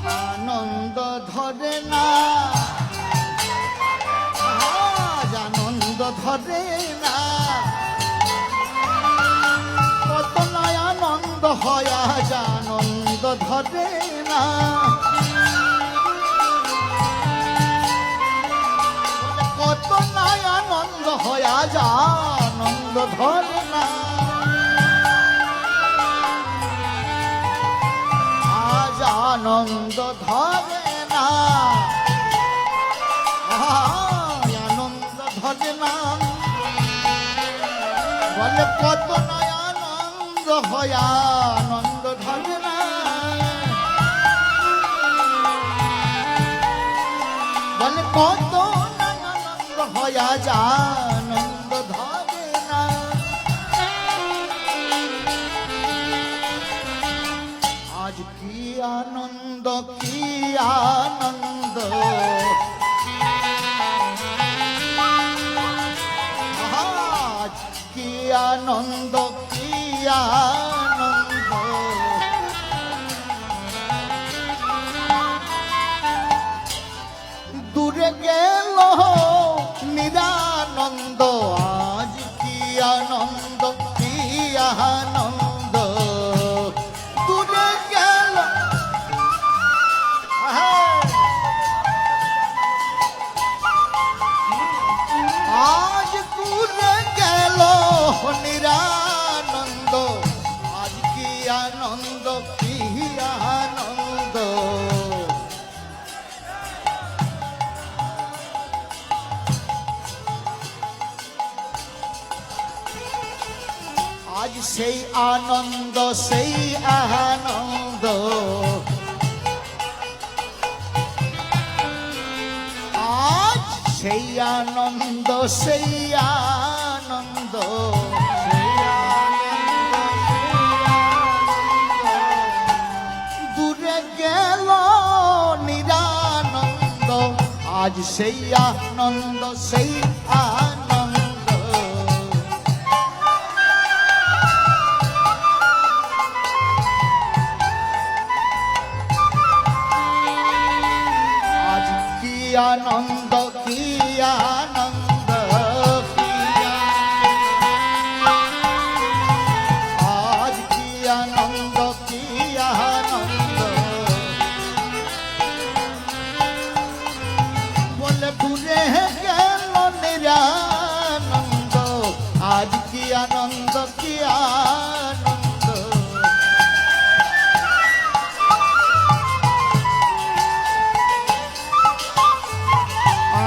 আনন্দ ধরে না, আনন্দ ধরে না, কত নয় আনন্দ হয় আজ আনন্দ ধরে না, কত নয় আনন্দ হয় আজ আনন্দ ধরে না, আজ আনন্দ ধরে না, আনন্দ ধরে না, বলে কত নয় আনন্দ হয় আনন্দ ধরে না, বলে কত নয় আনন্দ হয় আজ আনন্দ ধরে না, আজ কি আনন্দ কি আনন্দ, আজ কি আনন্দ কি আনন্দ, দূরে গেল নিরানন্দ, আজ কি আনন্দ কি আনন্দ, দূরে গেল আজ দূরে গেল নিরানন্দ, আজ কি আনন্দ কি আনন্দ, আজ সেই আনন্দ সেই আনন্দ, আজ সেই আনন্দ সেই আনন্দ, দূরে গেল নিরানন্দ, আজ সেই আনন্দ সেই আনন্দ, আজ কি আনন্দ কি আনন্দ, আজ কি আনন্দ কি আনন্দ, বলে দূরে গেল নিরানন্দ, আজ কি আনন্দ কি আনন্দ,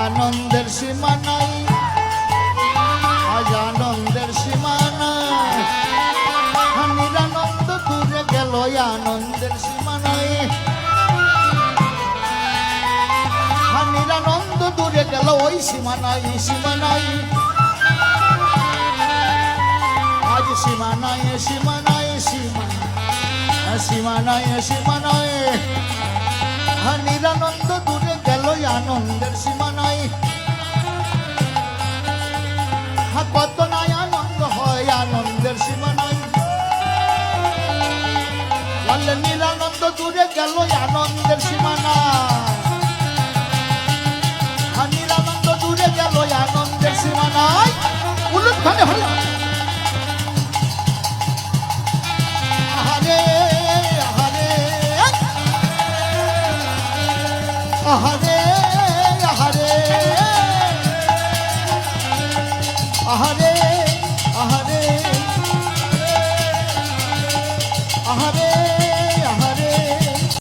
আনন্দের সীমা নাই, আজ আনন্দের সীমা নাই, নিরানন্দ দূরে গেল আনন্দের সীমা নাই, নিরানন্দ দূরে গেল ওই সীমা নাই, সীমা নাই, আজ সীমা নাই সীমা নাই সীমা, সীমা নাই সীমা নাই, নিরানন্দ দূরে গেল আনন্দের সীমা নাই, কত নাই আনন্দ হয় আনন্দের সীমা নাই, বললে নিরানন্দ দূরে গেল আনন্দের সীমা নাই, নিরানন্দ দূরে গেল আনন্দের সীমা নাই, উলুধ্বনি হলো আহারে আহারে আহারে আহারে আহারে আহারে আহারে